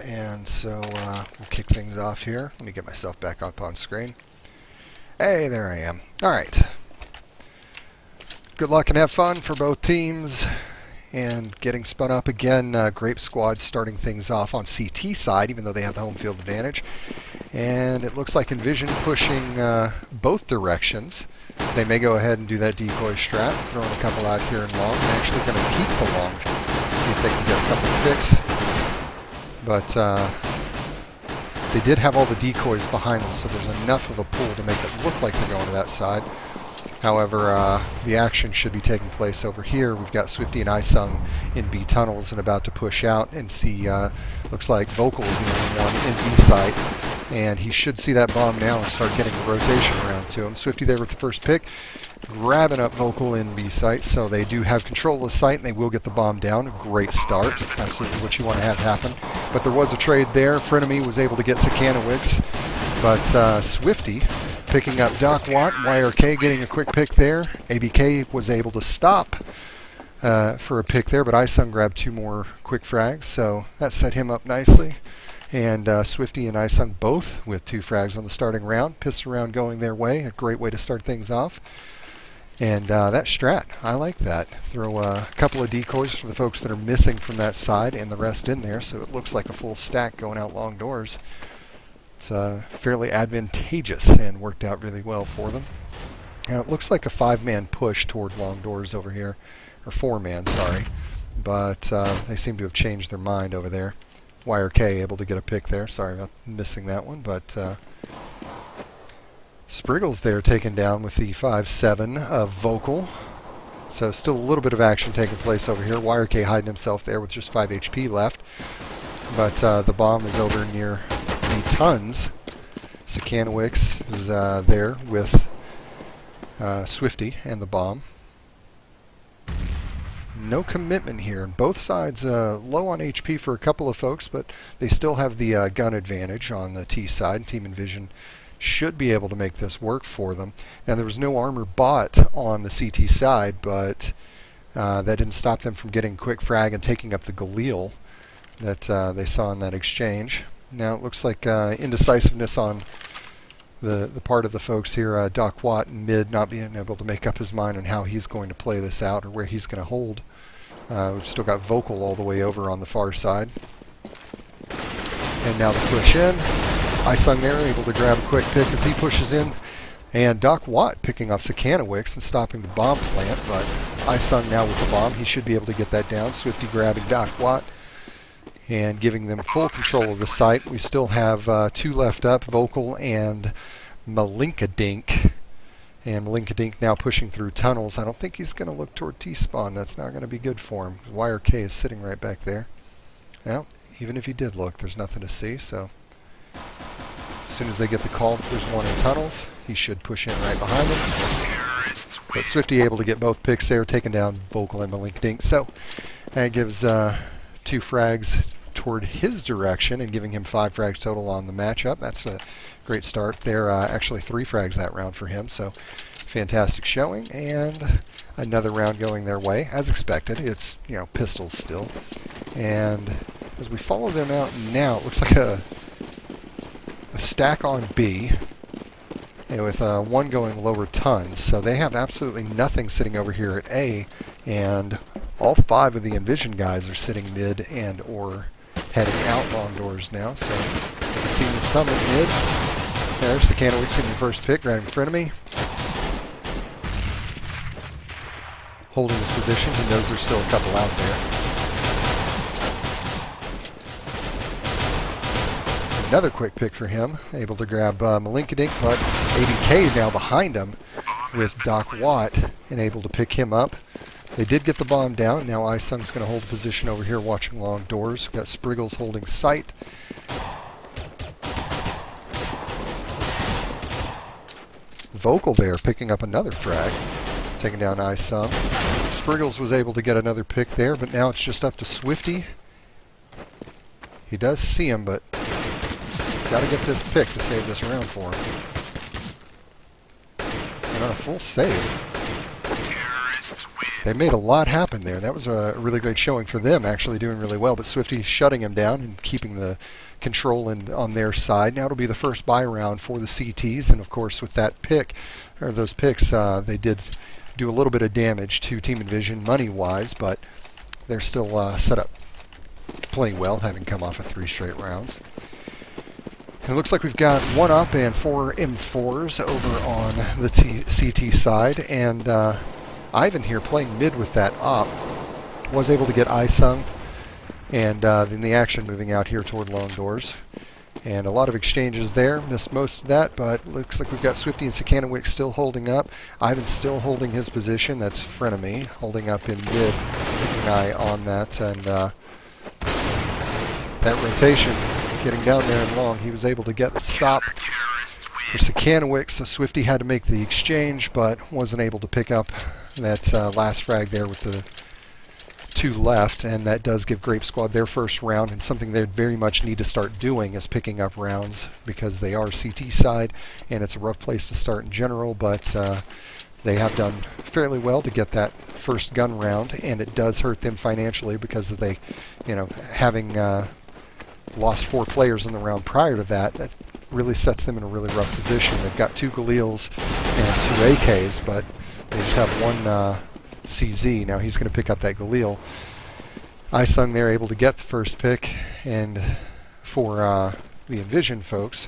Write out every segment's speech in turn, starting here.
And so we'll kick things off here. Let me get myself back up on screen. Hey, there I am. Alright. Good luck and have fun for both teams. And getting spun up again, Grape squad starting things off on CT side, even though they have the home field advantage. And it looks like Envision pushing both directions. They may go ahead and do that decoy strat, throwing a couple out here in long. They're actually going to keep the long, see if they can get a couple of picks. But they did have all the decoys behind them, so there's enough of a pull to make it look like they're going to that side. However, the action should be taking place over here. We've got Swifty and Isung in B tunnels and about to push out and see, looks like Vocal is the only one in B site. And he should see that bomb now and start getting a rotation around to him. Swifty there with the first pick, grabbing up Vocal in B site. So they do have control of the site and they will get the bomb down. A great start. Absolutely what you want to have happen. But there was a trade there. Frenemy was able to get Sakanowicz. But Swifty picking up Doc Watt, YRK getting a quick pick there. ABK was able to stop for a pick there, but Isung grabbed 2 more quick frags, so that set him up nicely. And Swifty and Isung both with 2 frags on the starting round. Pistol round going their way, a great way to start things off. And that strat, I like that. Throw a couple of decoys for the folks that are missing from that side and the rest in there, so it looks like a full stack going out long doors. It's fairly advantageous and worked out really well for them. Now it looks like a 5-man push toward long doors over here, or 4-man, sorry. But they seem to have changed their mind over there. YRK able to get a pick there. Sorry about missing that one, but Spriggles there taken down with the 5-7 of Vocal. So still a little bit of action taking place over here. YRK hiding himself there with just 5 HP left. But the bomb is over near the tons. Sakanowicz is there with Swifty and the bomb. No commitment here. Both sides low on HP for a couple of folks, but they still have the gun advantage on the T side. Team-EnVsn should be able to make this work for them. Now there was no armor bot on the CT side, but that didn't stop them from getting quick frag and taking up the Galil that they saw in that exchange. Now it looks like indecisiveness on the part of the folks here. Doc Watt in mid not being able to make up his mind on how he's going to play this out or where he's going to hold. We've still got Vocal all the way over on the far side. And now the push in. Isung there able to grab a quick pick as he pushes in. And Doc Watt picking off Sakanowicz and stopping the bomb plant. But Isung now with the bomb. He should be able to get that down. Swifty grabbing Doc Watt and giving them full control of the site. We still have 2 left up, Vocal and Malinkadink. And Malinkadink now pushing through tunnels. I don't think he's going to look toward T-spawn. That's not going to be good for him. YRK is sitting right back there. Well, even if he did look, there's nothing to see. So as soon as they get the call, there's one in tunnels. He should push in right behind him. But Swifty able to get both picks there, taking down Vocal and Malinkadink. So that gives 2 frags toward his direction and giving him 5 frags total on the matchup. That's a great start there. Actually 3 frags that round for him, so fantastic showing. And another round going their way as expected. It's, you know, pistols still. And as we follow them out now, it looks like a stack on B, and with 1 going lower tons. So they have absolutely nothing sitting over here at A, and all 5 of the Envision guys are sitting mid and or heading out long doors now. So you can see some at mid. There's Sakanowicz in the first pick, grabbing Frenemy. Holding his position. He knows there's still a couple out there. Another quick pick for him. Able to grab Malinkadink, but ABK now behind him with Doc Watt and able to pick him up. They did get the bomb down. Now Isung's going to hold a position over here watching long doors. We've got Spriggles holding sight. Vocal there picking up another frag, taking down Isung. Spriggles was able to get another pick there, but now it's just up to Swifty. He does see him, but got to get this pick to save this round for him. And on a full save. Terrorists win. They made a lot happen there. That was a really great showing for them, actually doing really well. But Swifty shutting him down and keeping the control on their side. Now it'll be the first buy round for the CTs, and of course with that pick, or those picks, they did do a little bit of damage to Team-EnVsn money-wise, but they're still set up playing well, having come off of 3 straight rounds. And it looks like we've got 1 up and 4 M4s over on the CT side, and Ivan here playing mid with that op was able to get Isung, and then the action moving out here toward long doors. And a lot of exchanges there. Missed most of that, but looks like we've got Swifty and Sakanowicz still holding up. Ivan's still holding his position. That's Frenemy holding up in mid, keeping an eye on that. And that rotation, getting down there and long, he was able to get the stop for Sakanowicz. So Swifty had to make the exchange, but wasn't able to pick up that last frag there with the 2 left, and that does give Grape Squad their first round, and something they very much need to start doing is picking up rounds, because they are CT side and it's a rough place to start in general, but they have done fairly well to get that first gun round, and it does hurt them financially because of they, having lost 4 players in the round prior to that, that really sets them in a really rough position. They've got 2 Galils and 2 AKs, but they just have 1 CZ. Now he's going to pick up that Galil. Isung there able to get the first pick, and for the Envision folks,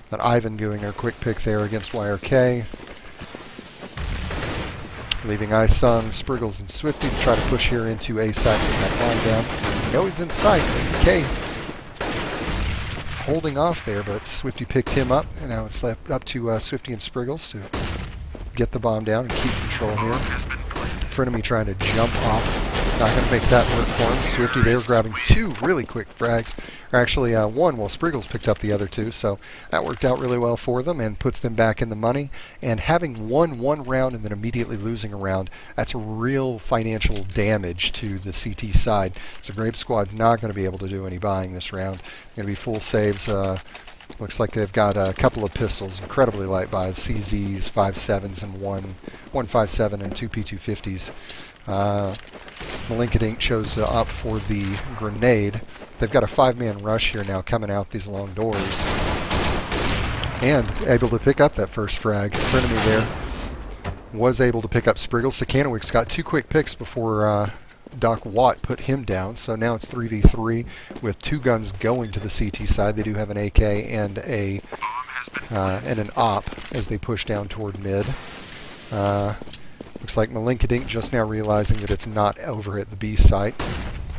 but Ivan doing our quick pick there against YRK, leaving Isung, Spriggles, and Swifty to try to push here into A side with that line down. You know he's in sight. K holding off there, but Swifty picked him up, and now it's left up to Swifty and Spriggles to get the bomb down and keep control here. Frenemy trying to jump off. Not going to make that work for him. Swifty, they were grabbing 2 really quick frags. Or actually 1 while Spriggles picked up the other 2. So that worked out really well for them and puts them back in the money. And having won 1 round and then immediately losing a round, that's real financial damage to the CT side. So Grape Squad not going to be able to do any buying this round. Going to be full saves. Looks like they've got a couple of pistols, incredibly light buys, CZs, 5.7s, and 1.57 and 2 P250s. Malinkadink shows up for the grenade. They've got a 5-man rush here now coming out these long doors. And able to pick up that first frag. Frenemy there was able to pick up Spriggles. Sakanowicz got 2 quick picks before Doc Watt put him down, so now it's 3v3 with 2 guns going to the CT side. They do have an AK and an op as they push down toward mid. Looks like Malinkadink just now realizing that it's not over at the B site.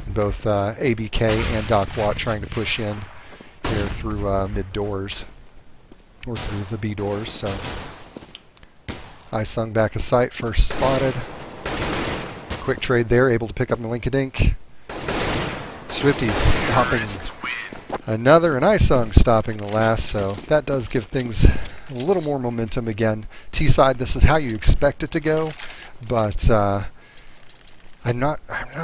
And both ABK and Doc Watt trying to push in here through mid doors, or through the B doors. So Isung back of sight, first spotted. Quick trade there, able to pick up Malinkadink. Swifty's stopping another, and Isung stopping the last, so that does give things a little more momentum again. T-side, this is how you expect it to go, but I'm not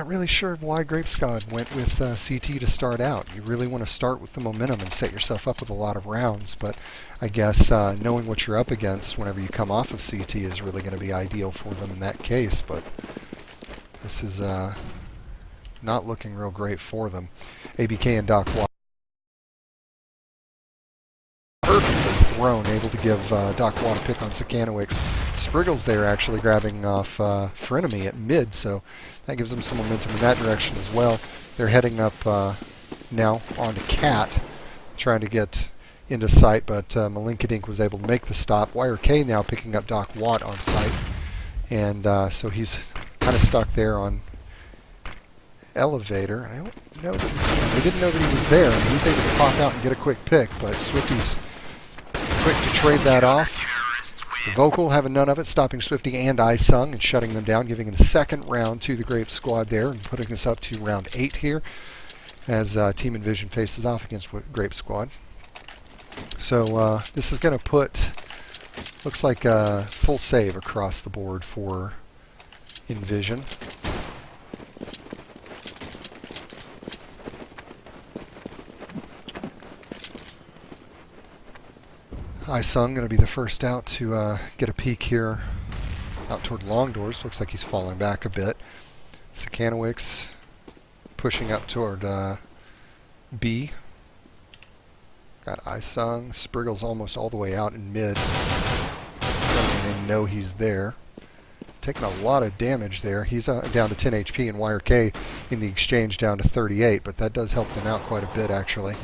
really sure why Grape Squad went with CT to start out. You really want to start with the momentum and set yourself up with a lot of rounds, but I guess knowing what you're up against whenever you come off of CT is really going to be ideal for them in that case, but this is not looking real great for them. ABK and Doc Watt perfectly thrown, able to give Doc Watt a pick on Sakanowicz. Spriggles there actually grabbing off Frenemy at mid, so that gives them some momentum in that direction as well. They're heading up now onto Cat, trying to get into sight, but Malinkadink was able to make the stop. YRK now picking up Doc Watt on sight, and so he's kind of stuck there on elevator. I don't know that they didn't know that he was there, and he's able to pop out and get a quick pick, but Swifty's quick to trade that off. Vocal having none of it, stopping Swifty and Isung and shutting them down, giving it a second round to the Grape Squad there and putting us up to round 8 here as Team-EnVsn faces off against Grape Squad. So this is going to put, looks like a full save across the board for Envision. Isung going to be the first out to get a peek here out toward long doors. Looks like he's falling back a bit. Sakanowicz pushing up toward B. Got Isung. Spriggle's almost all the way out in mid. They know he's there. Taking a lot of damage there. He's down to 10 HP, and YRK in the exchange down to 38, but that does help them out quite a bit, actually.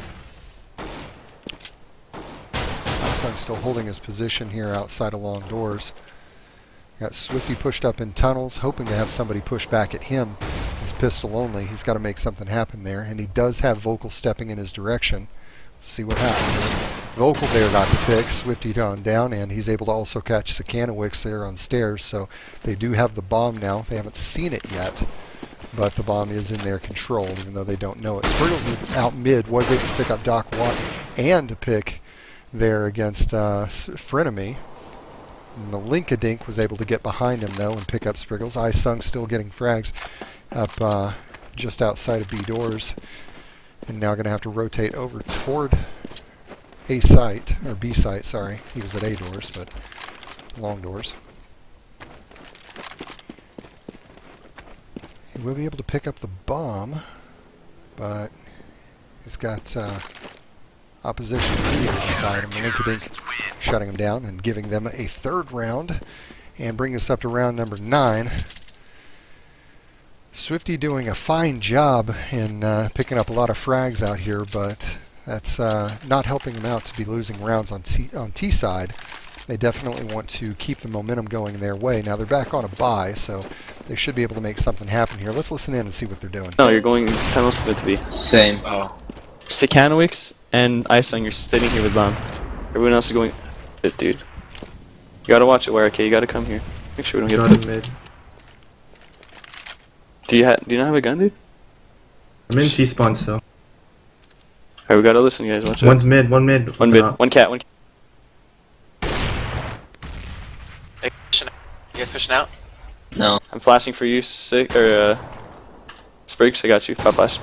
Isung still holding his position here outside of long doors. Got Swifty pushed up in tunnels, hoping to have somebody push back at him. He's pistol only. He's got to make something happen there, and he does have Vocal stepping in his direction. Let's see what happens. Vocal there got the pick, Swifty down, and he's able to also catch Sakanowicz there on stairs, so they do have the bomb now. They haven't seen it yet, but the bomb is in their control, even though they don't know it. Spriggle's out mid, was able to pick up Doc Watt and to pick there against Frenemy. And the Linkadink was able to get behind him, though, and pick up Spriggles. Isung still getting frags up just outside of B doors, and now going to have to rotate over toward A site, or B site, sorry. He was at A doors, but long doors. He will be able to pick up the bomb, but he's got opposition on the other side. And Linkadink's shutting him down and giving them a third round, and bringing us up to round number 9. Swifty doing a fine job in picking up a lot of frags out here, but that's not helping them out to be losing rounds on T side. They definitely want to keep the momentum going their way. Now they're back on a bye, so they should be able to make something happen here. Let's listen in and see what they're doing. No, you're going tunnels to mid to B. Same. Oh. Sakanowicz and Isung, you're sitting here with bomb. Everyone else is going... Dude. You gotta watch it, YRK. You gotta come here. Make sure we don't get... Mid. Do you not have a gun, dude? I'm in T-spawn still. Alright, we gotta listen, guys. Watch One's out. mid, one mid. One mid. One cat. One cat. You guys pushing out? No. I'm flashing for you, Spriggs. I got you. Pop flash.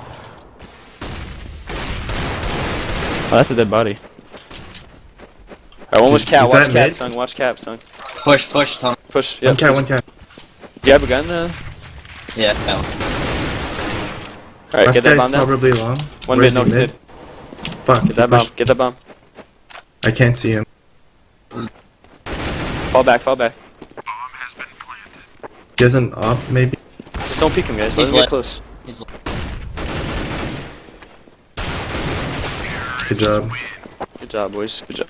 Oh, that's a dead body. Alright, one was cat. Is Watch that cat, mid? son. Watch cap, son. Push, Tom. Push. Yeah. One cat, one cat. You have a gun? Yeah, no. Alright, Last get that guy's bomb down. probably long. One Where's mid, no, he he's mid. Fuck. Get that bomb. Get that bomb. I can't see him. Fall back, fall back. He isn't up, maybe? Just don't peek him, guys. Let He's him get lit. close. He's Good job. Good job, boys. Good job.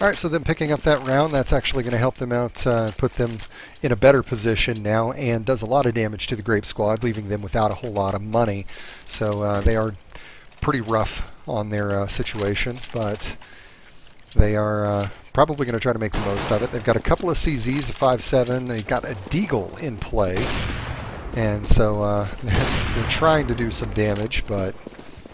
Alright, so them picking up that round, that's actually going to help them out, put them in a better position now, and does a lot of damage to the Grape squad, leaving them without a whole lot of money. So they are pretty rough on their situation, but they are probably going to try to make the most of it. They've got a couple of CZs, a 5.7, they've got a Deagle in play, and so they're trying to do some damage, but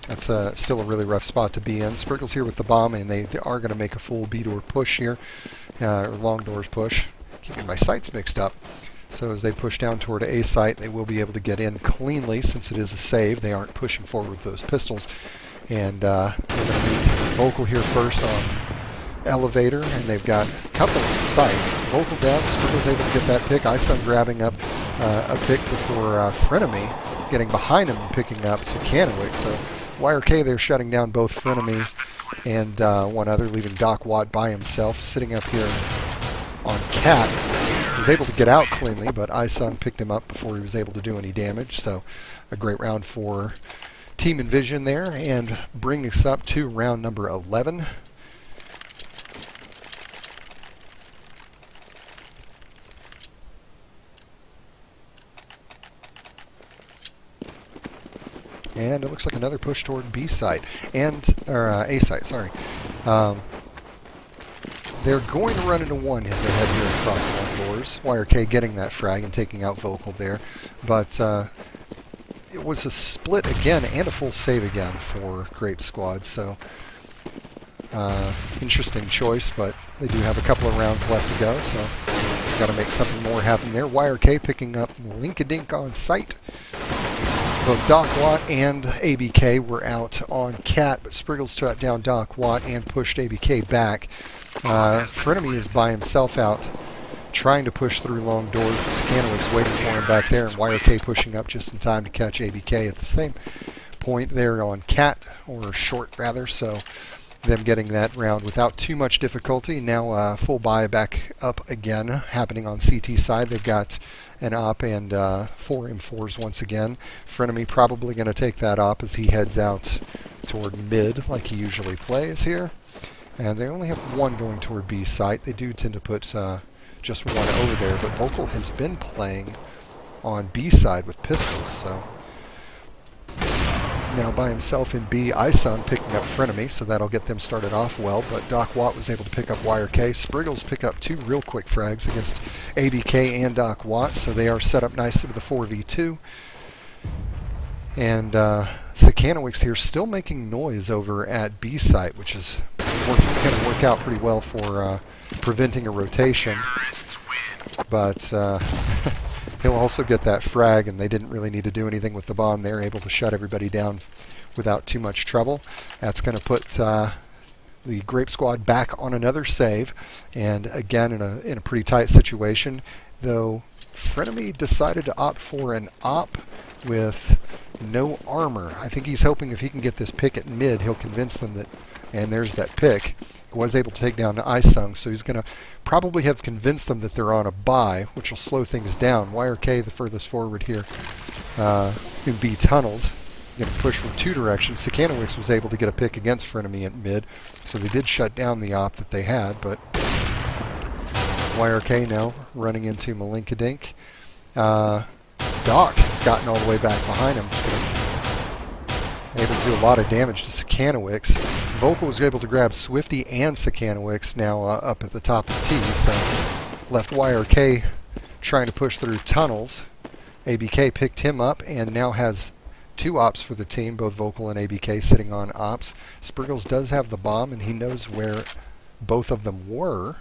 that's still a really rough spot to be in. Spriggle's here with the bomb, and they are going to make a full B-door push here, or long doors push. Keeping my sights mixed up. So as they push down toward A site, they will be able to get in cleanly since it is a save. They aren't pushing forward with those pistols. And they're going to meet Vocal here first on elevator, and they've got a couple in sight. Vocal down, Spriggle's able to get that pick. Isung grabbing up a pick before Frenemy, getting behind him and picking up Sakanowicz. So YRK there shutting down both Frenemy and one other, leaving Doc Watt by himself, sitting up here on Cat. He was able to get out cleanly, but Isung picked him up before he was able to do any damage. So a great round for Team-EnVsn there, and bring us up to round number 11. And it looks like another push toward B site, or A site, sorry. They're going to run into one as they head here across long doors. YRK getting that frag and taking out Vocal there. But it was a split again and a full save again for Grape squad. So interesting choice, but they do have a couple of rounds left to go. So got to make something more happen there. YRK picking up Linkadink on site. Both Doc Watt and ABK were out on Cat, but Spriggles shut down Doc Watt and pushed ABK back. Frenemy is by himself out trying to push through long doors. Scanowic's waiting for him back there, and YRK pushing up just in time to catch ABK at the same point there on cat, or short rather, so them getting that round without too much difficulty. Now full buy back up again happening on CT side. They've got an op and 4 M4s once again. Frenemy probably going to take that op as he heads out toward mid like he usually plays here. And they only have one going toward B site. They do tend to put just one over there, but Vocal has been playing on B side with pistols, so now by himself in B, iSun picking up Frenemy, so that'll get them started off well, but Doc Watt was able to pick up YRK. Spriggles pick up 2 real quick frags against ABK and Doc Watt, so they are set up nicely with a 4v2. And Sakanowicz here still making noise over at B site, which is going to work out pretty well for preventing a rotation. But he'll also get that frag, and they didn't really need to do anything with the bomb. They're able to shut everybody down without too much trouble. That's going to put the Grape squad back on another save, and again in a pretty tight situation, though Frenemy decided to opt for an op with no armor. I think he's hoping if he can get this pick at mid, he'll convince them that, and there's that pick. He was able to take down Isung, so he's going to probably have convinced them that they're on a buy, which will slow things down. YRK, the furthest forward here in B tunnels, going to push from 2 directions. Sakanowicz was able to get a pick against Frenemy at mid, so they did shut down the op that they had, but YRK now running into Malinkadink. Doc has gotten all the way back behind him, able to do a lot of damage to Sakanowicz. Vocal was able to grab Swifty and Sakanowicz now up at the top of the T, so left YRK trying to push through tunnels. ABK picked him up and now has 2 ops for the team, both Vocal and ABK sitting on ops. Spriggles does have the bomb, and he knows where both of them were,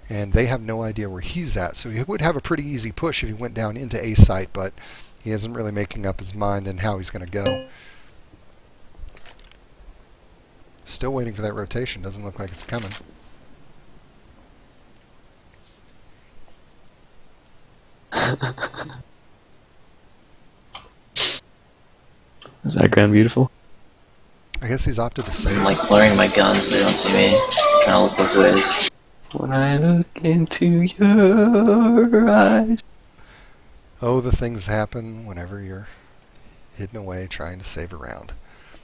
and they have no idea where he's at, so he would have a pretty easy push if he went down into A site, but he isn't really making up his mind on how he's going to go. Still waiting for that rotation. Doesn't look like it's coming. Is that grand beautiful? I guess he's opted to save. I'm like blurring my guns, but they don't see me. I'm trying to look both ways. When I look into your eyes. Oh, the things happen whenever you're hidden away trying to save a round.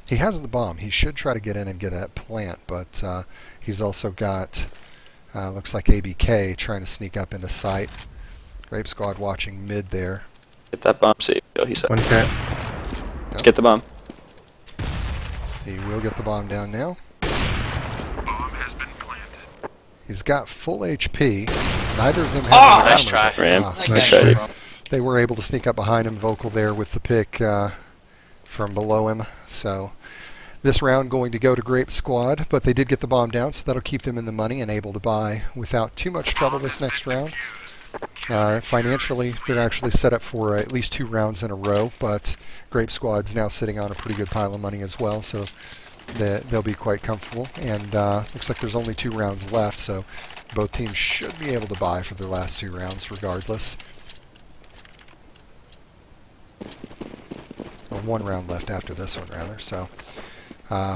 He has the bomb. He should try to get in and get that plant, but he's also got, looks like ABK trying to sneak up into sight. Grape squad watching mid there. Get that bomb safe. Oh, he's up. 1 cat. Let's get the bomb. He will get the bomb down now. He's got full HP. Neither of them have any nice armor, try. but, Ram. That Nice guy- try, dude. they were able to sneak up behind him. Vocal there with the pick from below him. So this round going to go to Grape squad, but they did get the bomb down, so that'll keep them in the money and able to buy without too much trouble this next round. Financially, they're actually set up for at least 2 rounds in a row, but Grape squad's now sitting on a pretty good pile of money as well, so they'll be quite comfortable. And looks like there's only 2 rounds left, so both teams should be able to buy for their last 2 rounds regardless. Or 1 round left after this one, rather. So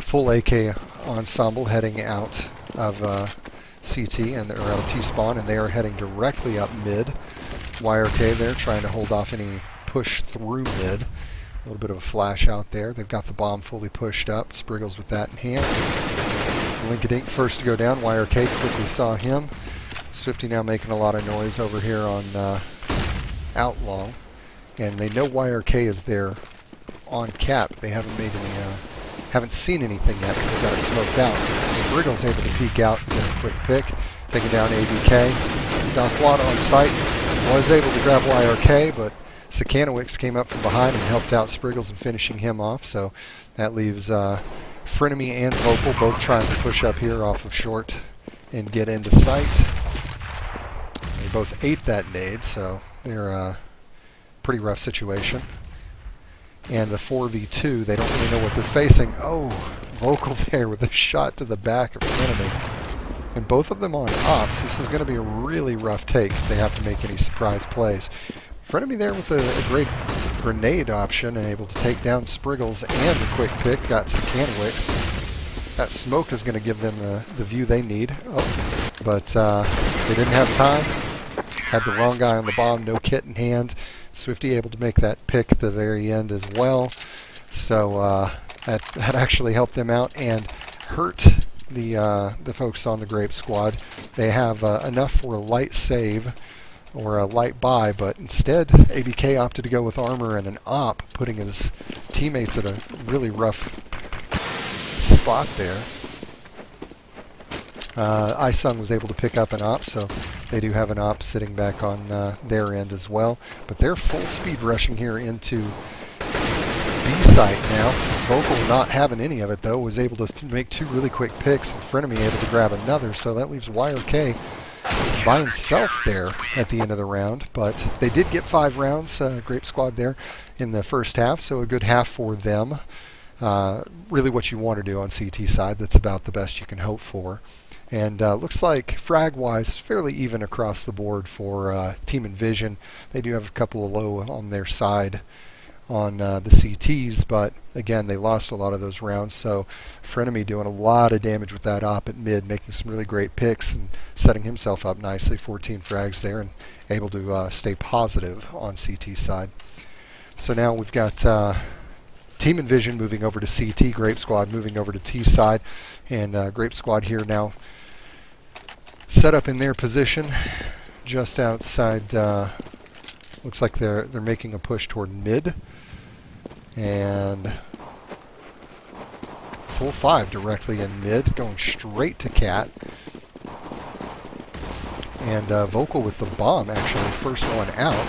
full AK ensemble heading out of CT and or out of T-spawn, and they are heading directly up mid. YRK there trying to hold off any push through mid. A little bit of a flash out there. They've got the bomb fully pushed up. Spriggles with that in hand. Linkadink first to go down. YRK quickly saw him. Swifty now making a lot of noise over here on Outlaw. And they know YRK is there on cap. They haven't made any, haven't seen anything yet because they've got it smoked out. Spriggles able to peek out and get a quick pick. Taking down ABK. Doc Watt on site. Was able to grab YRK, but Sakanowicz came up from behind and helped out Spriggles in finishing him off, so that leaves Frenemy and Vocal both trying to push up here off of short and get into sight. They both ate that nade, so they're a pretty rough situation. And the 4v2, they don't really know what they're facing. Oh, Vocal there with a shot to the back of Frenemy. and both of them on ops. This is going to be a really rough take if they have to make any surprise plays. Frenemy there with a great grenade option and able to take down Spriggles and a quick pick. Got Sakanowicz. That smoke is going to give them the view they need. Oh, but they didn't have time. Had the wrong guy on the bomb, no kit in hand. Swifty able to make that pick at the very end as well. So that actually helped them out and hurt the folks on the Grape squad. They have enough for a light save or a light buy, but instead ABK opted to go with armor and an op, putting his teammates at a really rough spot there. Isung was able to pick up an op, so they do have an op sitting back on their end as well. But they're full speed rushing here into B site now. Vocal not having any of it though, was able to make two really quick picks, and Frenemy able to grab another, so that leaves YRK by himself there at the end of the round. But they did get 5 rounds, Grape squad there in the first half, so a good half for them. Really what you want to do on CT side, that's about the best you can hope for. And looks like frag-wise, fairly even across the board for Team-EnVsn. They do have a couple of low on their side on the CTs, but again, they lost a lot of those rounds. So Frenemy doing a lot of damage with that op at mid, making some really great picks and setting himself up nicely. 14 frags there and able to stay positive on CT side. So now we've got Team-EnVsn moving over to CT, Grape Squad moving over to T side, and Grape Squad here now set up in their position just outside. Looks like they're making a push toward mid, and full 5 directly in mid, going straight to Cat. And Vocal with the bomb, actually, first one out.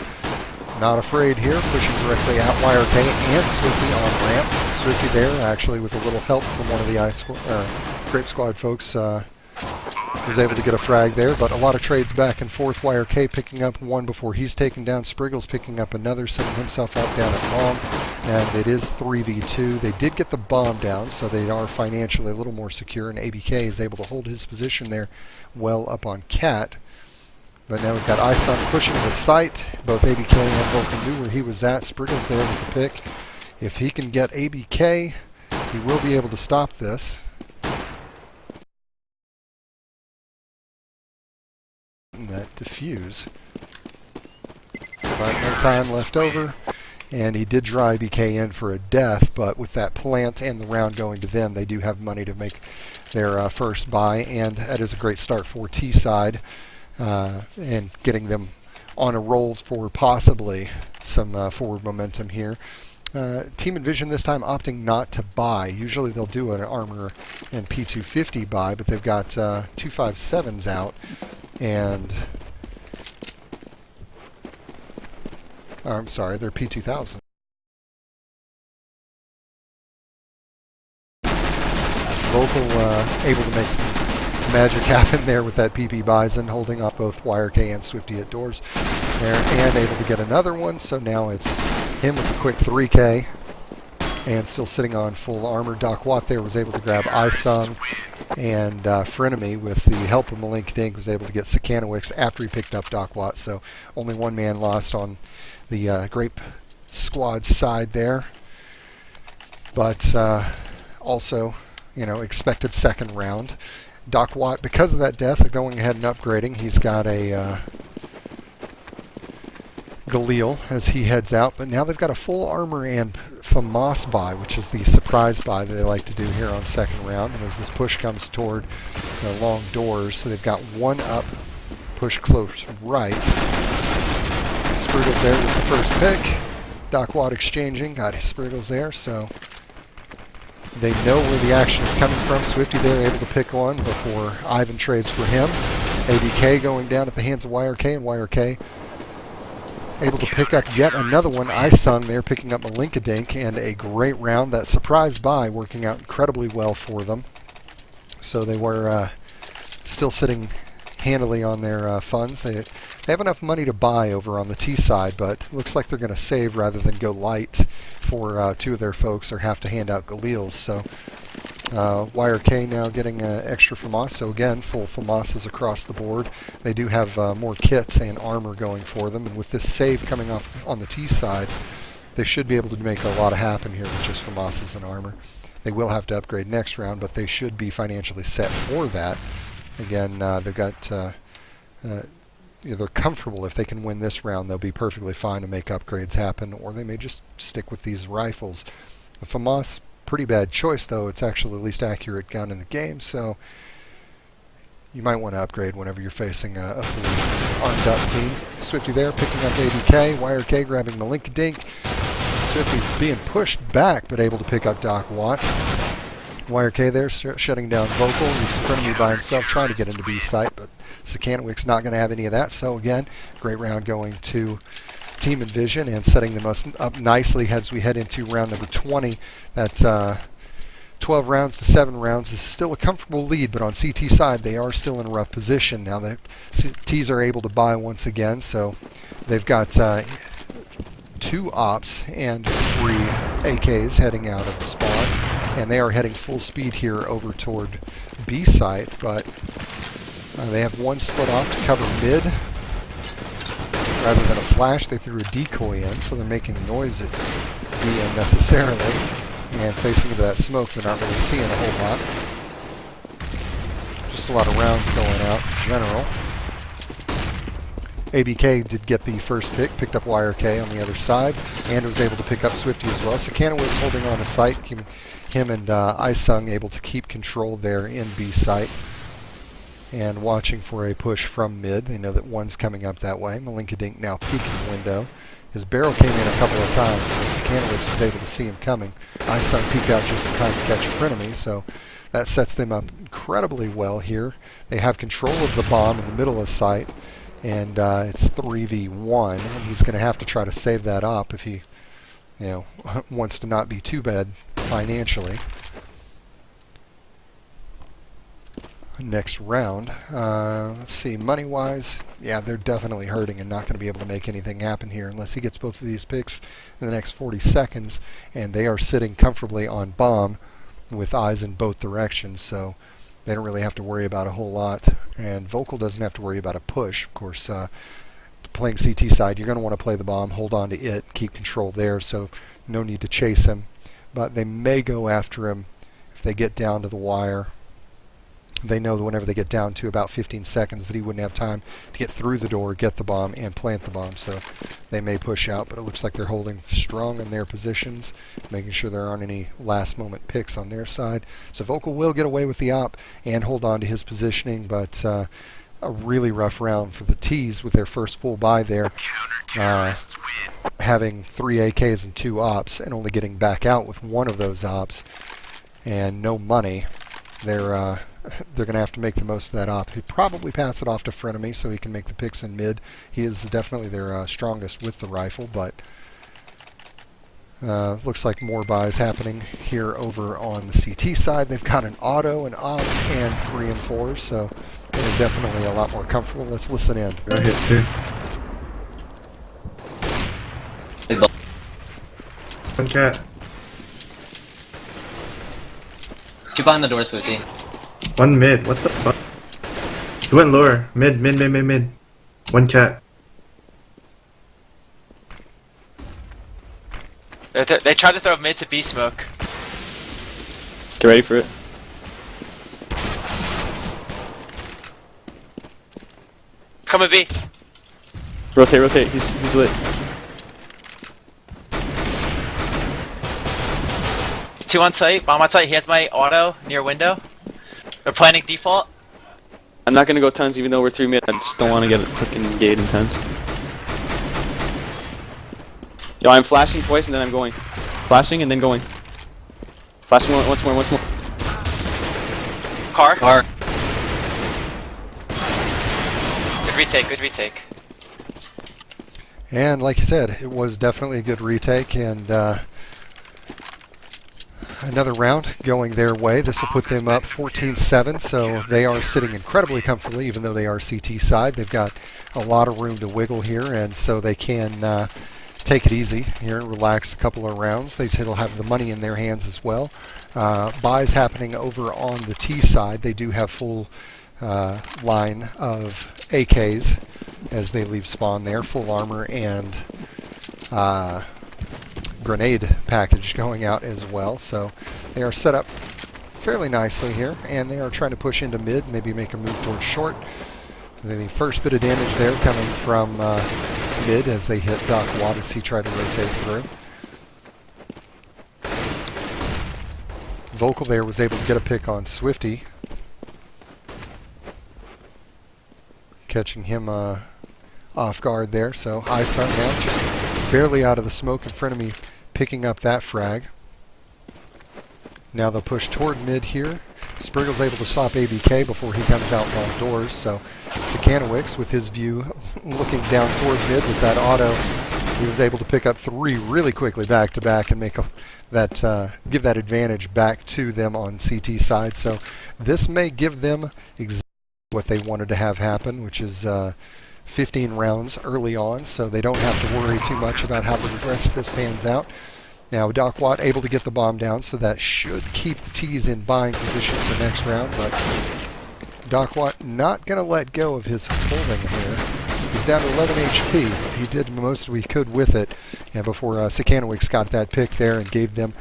Not afraid here, pushing directly out YRK and Swifty on ramp. Swifty there, actually, with a little help from one of the Grape Squad folks, was able to get a frag there, but a lot of trades back and forth. YRK picking up one before he's taken down. Spriggles picking up another, setting himself out down at long, and it is 3v2. They did get the bomb down, so they are financially a little more secure, and ABK is able to hold his position there well up on Cat. But now we've got Isung pushing the site. Both ABK and Vulcan knew where he was at. Spriggles there with the pick. If he can get ABK, he will be able to stop this. That defuse. But no time left over, and he did draw ABK in for a death, but with that plant and the round going to them, they do have money to make their first buy, and that is a great start for T side, and getting them on a roll for possibly some forward momentum here. Team-EnVsn this time opting not to buy. Usually they'll do an armor and P250 buy, but they've got 257s out. And I'm sorry, they're P2000. Vocal able to make some magic happen there with that PP Bison, holding up both YRK and Swifty at doors there, and able to get another one. So now it's him with a quick 3K, and still sitting on full armor. Doc Watt there was able to grab Isung, and Frenemy, with the help of Malink Dink, was able to get Sakanowicz after he picked up Doc Watt. So only one man lost on the Grape squad side there. But also, you know, expected second round. Doc Watt, because of that death, going ahead and upgrading. He's got a Galil as he heads out, but now they've got a full armor and FAMAS buy, which is the surprise buy that they like to do here on second round. And as this push comes toward the long doors, so they've got one up, push close right. Spriggles there with the first pick. Doc Watt exchanging, got his Spriggles there, so they know where the action is coming from. Swifty there able to pick one before Ivan trades for him. ABK going down at the hands of YRK, and YRK able to pick up yet another one. Isung there picking up Malinkadink, and a great round. That surprise buy working out incredibly well for them. So they were still sitting handily on their funds. They have enough money to buy over on the T side, but looks like they're going to save rather than go light for two of their folks or have to hand out Galils. So YRK now getting extra FAMAS, so again, full FAMASs across the board. They do have more kits and armor going for them, and with this save coming off on the T side, they should be able to make a lot happen here with just FAMASs and armor. They will have to upgrade next round, but they should be financially set for that. Again, they've got... they're comfortable. If they can win this round, they'll be perfectly fine to make upgrades happen, or they may just stick with these rifles. The FAMAS, pretty bad choice, though. It's actually the least accurate gun in the game, so you might want to upgrade whenever you're facing a fully armed up team. Swifty there, picking up ABK. YRK grabbing Malinkadink. Swifty being pushed back, but able to pick up Doc Watt. YRK there, shutting down Vocal. He's in front of me by himself, trying to get into B site, but Sakanowic's not going to have any of that. So again, great round going to Team-EnVsn and setting them up nicely as we head into round number 20. That 12 rounds to 7 rounds is still a comfortable lead, but on CT side they are still in a rough position. Now the T's are able to buy once again, so they've got 2 ops and 3 AKs heading out of spawn, and they are heading full speed here over toward B site, but they have one split off to cover mid. Rather than a flash, they threw a decoy in, so they're making noise at B unnecessarily, and facing into that smoke, they're not really seeing a whole lot. Just a lot of rounds going out in general. ABK did get the first pick, picked up YRK on the other side, and was able to pick up Swifty as well. So Sakanowic's holding on to site, him and Isung able to keep control there in B site, and watching for a push from mid. They know that one's coming up that way. Malinkadink now peeking the window. His barrel came in a couple of times, so Sakanowicz was able to see him coming. Isung peeked out just in time to catch a frenemy, so that sets them up incredibly well here. They have control of the bomb in the middle of site, and it's 3v1, and he's going to have to try to save that up if he, wants to not be too bad financially. Next round, let's see, money-wise, yeah, they're definitely hurting and not going to be able to make anything happen here unless he gets both of these picks in the next 40 seconds, and they are sitting comfortably on bomb with eyes in both directions, so they don't really have to worry about a whole lot, and Vocal doesn't have to worry about a push. Of course, playing CT side, you're going to want to play the bomb, hold on to it, keep control there, so no need to chase him, but they may go after him if they get down to the wire. They know that whenever they get down to about 15 seconds that he wouldn't have time to get through the door, get the bomb, and plant the bomb, so they may push out, but it looks like they're holding strong in their positions, making sure there aren't any last-moment picks on their side. So Vocal will get away with the op and hold on to his positioning, but a really rough round for the T's with their first full buy there, having 3 AKs and 2 ops and only getting back out with one of those ops and no money. They're going to have to make the most of that op. He'll probably pass it off to Frenemy so he can make the picks in mid. He is definitely their strongest with the rifle, but looks like more buys happening here over on the CT side. They've got an auto, an op, and 3 and 4, so they're definitely a lot more comfortable. Let's listen in. I hit 2. One cat. Keep behind the door, Swifty. One mid. What the fuck? He went lower. Mid. One cat. They tried to throw mid to B smoke. Get ready for it. Come with B. Rotate. He's lit. 2 on site, bomb on site. He has my auto near window. They're planning default. I'm not gonna go tons even though we're 3 mid. I just don't want to get a freaking gate in tons. Yo, I'm flashing twice and then I'm going. Flashing and then going. Flashing once more. Car. Good retake. And like you said, it was definitely a good retake, and another round going their way. This will put them up 14-7, so they are sitting incredibly comfortably, even though they are CT side. They've got a lot of room to wiggle here, and so they can take it easy here, relax a couple of rounds. They'll have the money in their hands as well. Buys happening over on the T side. They do have full line of AKs as they leave spawn there, full armor and grenade package going out as well. So they are set up fairly nicely here, and they are trying to push into mid, maybe make a move towards short. The first bit of damage there coming from mid as they hit Doc Watt as he tried to rotate through. Vocal there was able to get a pick on Swifty, catching him off guard there. So iSun now just barely out of the smoke in front of me, picking up that frag. Now they'll push toward mid here. Spriggle's able to stop ABK before he comes out long doors, so Sakanowicz with his view looking down toward mid with that auto, he was able to pick up 3 really quickly back to back and make give that advantage back to them on CT side. So this may give them exactly what they wanted to have happen, which is 15 rounds early on, so they don't have to worry too much about how the rest of this pans out. Now Doc Watt able to get the bomb down, so that should keep the T's in buying position for the next round, but Doc Watt not going to let go of his holding here. He's down to 11 HP, but he did most he could with it, and before Sakanowicz got that pick there and gave them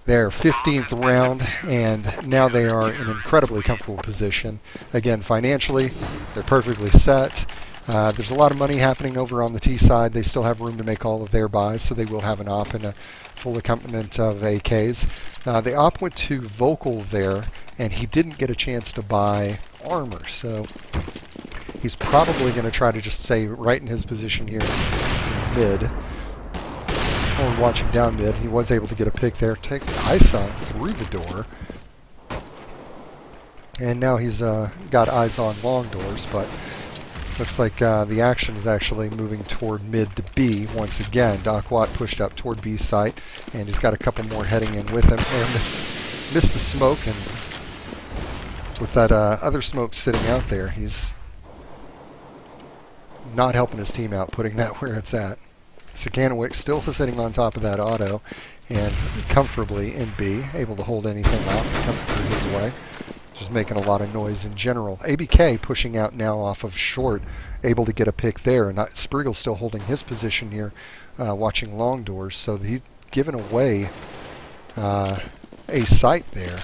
their 15th round, and now they are in an incredibly comfortable position. Again, financially, they're perfectly set. There's a lot of money happening over on the T side. They still have room to make all of their buys, so they will have an op and a full accompaniment of AKs. The op went to Vocal there, and he didn't get a chance to buy armor, so he's probably going to try to just stay right in his position here in mid. Or watching down mid. He was able to get a pick there, take iSun through the door. And now he's got eyes on long doors, but looks like the action is actually moving toward mid to B once again. Doc Watt pushed up toward B site, and he's got a couple more heading in with him. There, missed the smoke, and with that other smoke sitting out there, he's not helping his team out, putting that where it's at. Sakanowicz still sitting on top of that auto, and comfortably in B, able to hold anything out that comes through his way. Just making a lot of noise in general. ABK pushing out now off of short, able to get a pick there, and Spriggle's still holding his position here, watching long doors, so he's given away a site there.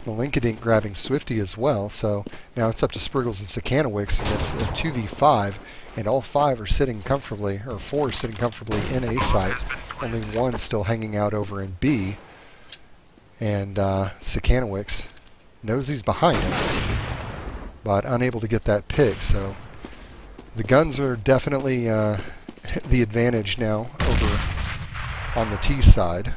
Malinkadink grabbing Swifty as well, so now it's up to Spriggles and Sakanowicz, and it's a 2v5, and all 5 are sitting comfortably, or 4 are sitting comfortably in A site. Only 1 still hanging out over in B, and Sakanowicz knows he's behind him, but unable to get that pick. So the guns are definitely the advantage now over on the T side.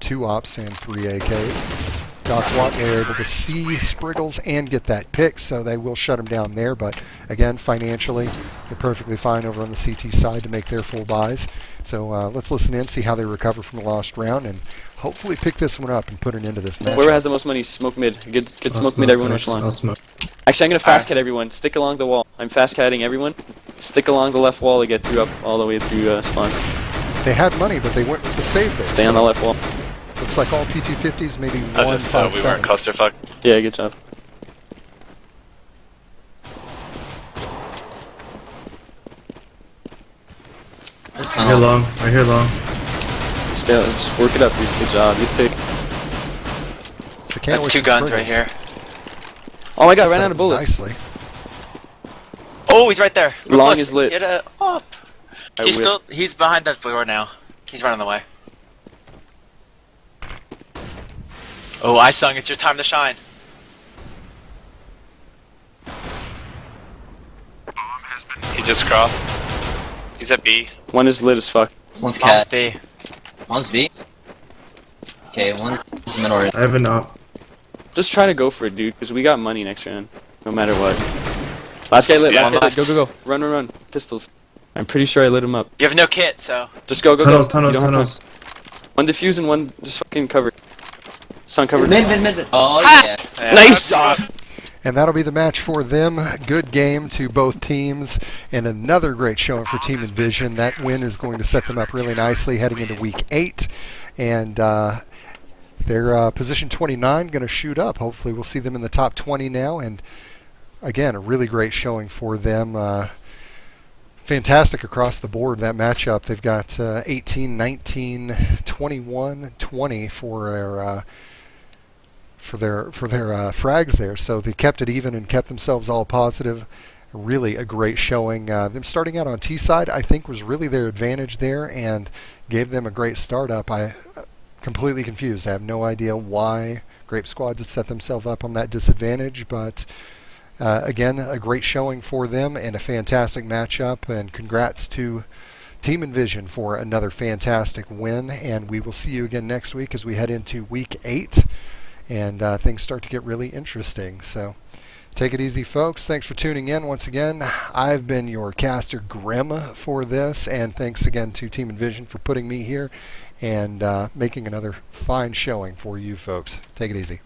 2 ops and 3 AKs. Doc Watt are able to see Spriggles and get that pick, so they will shut him down there. But again, financially, they're perfectly fine over on the CT side to make their full buys. So let's listen in, see how they recover from the lost round, and hopefully pick this one up and put an end to this match. Whoever has the most money, smoke mid. Get smoke mid, everyone rush line. I'll smoke. Actually, I'm going to fast cat everyone. Stick along the wall. I'm fast catting everyone. Stick along the left wall to get through up all the way through spawn. They had money, but they went with the save there. Stay on the left wall. Looks like all PT50s, maybe I 1, just thought 5, we 7. weren't clusterfuck. Yeah, good job. I hear long. I hear long. Just work it up, dude. Good job. You pick. Sakanowicz That's 2 and guns right Spriggles here. Oh my god, set ran out up of bullets. Nicely. Oh, he's right there. Real Long close. is lit. Hit a op. I He's whiffed. he's behind that door now. He's running away. Oh, iSung, it's your time to shine. He just crossed. He's at B. One is lit as fuck. One's Bomb's cat. B. One's B. Okay, one's minority. I have an op. Just try to go for it, dude, because we got money next round. No matter what. Last guy lit, Yeah. last guy lit. Go, go, go. Run, run, run. Pistols. I'm pretty sure I lit him up. You have no kit, so. Just go, go, Tunnels, go. tunnels, You don't have tunnels. time. One defuse and one just fucking cover. Sun cover. Mid. Oh, Ha! yeah. Yeah. Nice job! And that'll be the match for them. Good game to both teams, and another great showing for Team-EnVsn. That win is going to set them up really nicely heading into Week 8. And they're position 29, going to shoot up. Hopefully we'll see them in the top 20 now. And again, a really great showing for them. Fantastic across the board, that matchup. They've got 18, 19, 21, 20 for their frags there. So they kept it even and kept themselves all positive. Really a great showing. Them starting out on T side, I think, was really their advantage there and gave them a great start up. I completely confused. I have no idea why Grape squads had set themselves up on that disadvantage, but again, a great showing for them and a fantastic matchup. And congrats to Team-EnVsn for another fantastic win. And we will see you again next week as we head into Week 8 and things start to get really interesting. So take it easy, folks. Thanks for tuning in once again. I've been your caster, Grim, for this, and thanks again to Team-EnVsn for putting me here and making another fine showing for you folks. Take it easy.